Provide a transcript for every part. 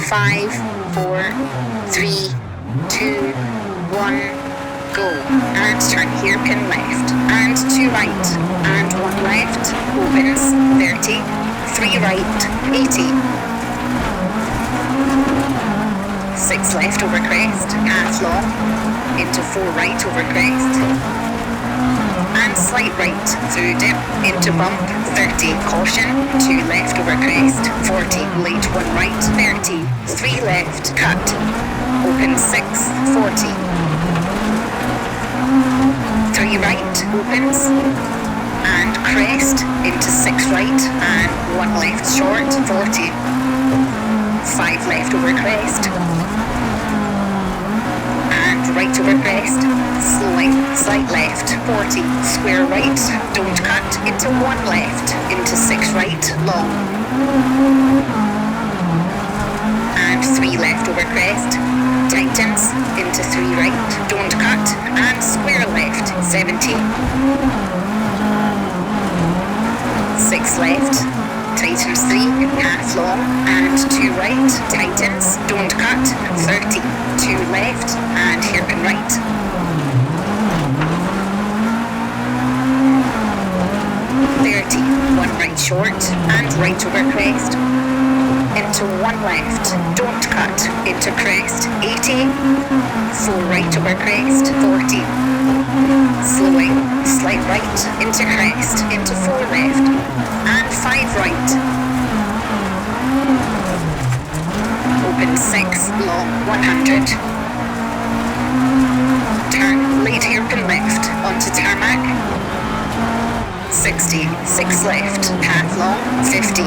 5, 4, 3, 2, 1, go. And turn hairpin left, and 2 right, and 1 left, opens, 30, 3 right, 80. 6 left over crest, half long, into 4 right over crest, and slight right through dip, into bump, 30, caution, 2 left over crest, 40, late 1 right, 30, 3 left, cut, open 6, 40, 3 right, opens, and crest, into 6 right, and 1 left short, 40, 5 left over crest, right over crest, slowing, slight left, 40, square right, don't cut, into 1 left, into 6 right, long, and 3 left over crest, tightens, into 3 right, don't cut, and square left, 70, 6 left, tightens 3, half long, and 2 right, tightens, don't cut, 30, 2 left, and hairpin right. 30, 1 right short, and right over crest, into 1 left, don't cut, into crest, 80, 4 right over crest, 40, slowing, slight right, into crest, into 4 left, and 5 right, open 6, long, 100, turn, late hairpin left, onto tarmac, 60, 6 left, half long, 50,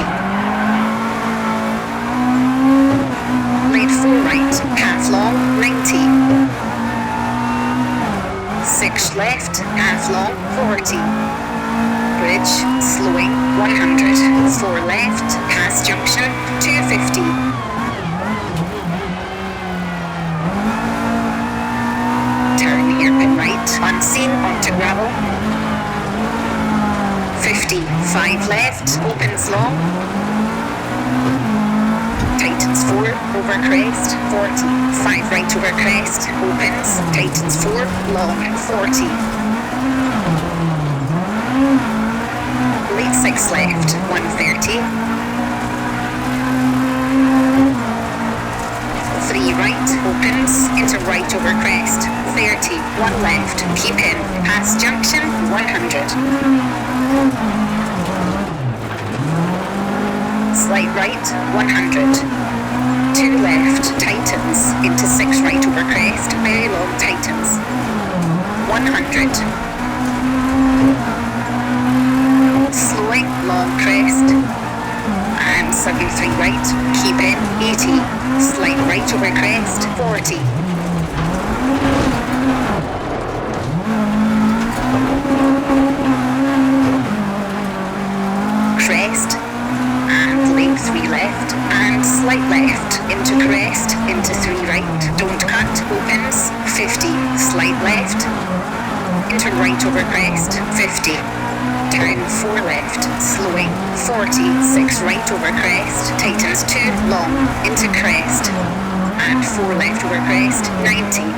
late 4 right, half long, 90, 6 left, half long, 40, bridge, slowing, 100, 4 left, pass junction, 250, turn hairpin right, unseen, onto gravel, 50, 5 left, opens long, tightens 4, over crest, 40, 5 right over crest, opens, tightens 4, long, 40, late 6 left, 130, 3 right, opens, into right over crest, 30, 1 left, keep in, pass junction, 100, slight right, 100, 2 left, tightens, into 6 right over crest, very long, tightens, 100, slowing, long crest, and 73 right, keep in, 80, slight right over crest, 40, crest, and late 3 left, and slight left, into crest, into 3 right, don't cut, opens, 50, slight left, into right over crest, 50, turn 4 left, slowing, 40, 6 right over crest, tightens 2, long, into crest, and 4 left over crest, 90,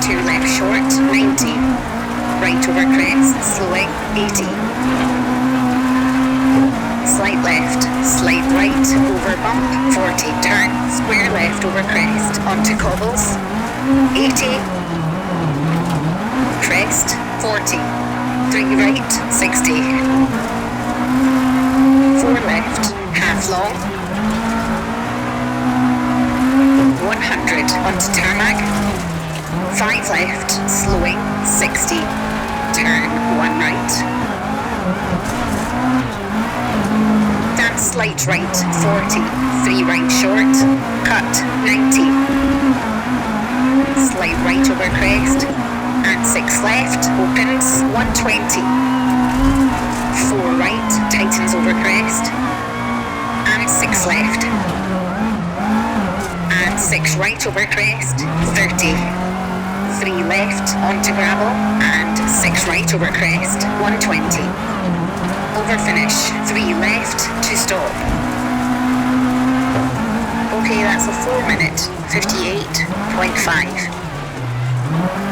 2 left short, 90, right over crest, slowing, 80, slight left, slight right, over bump, 40, turn, square left over crest, onto cobbles, 80, crest, 40, 3 right, 60, 4 left, half long, 100, onto tarmac, 5 left, slowing, 60, turn, 1 right, and slight right, 40, 3 right short, cut, 90, slight right over crest, and 6 left, opens, 120, 4 right, tightens over crest, and 6 left, and 6 right over crest, 30, 3 left, onto gravel, and 6 right over crest, 120, Over finish, 3 left to stop. Okay, that's a 4 minute, 58.5.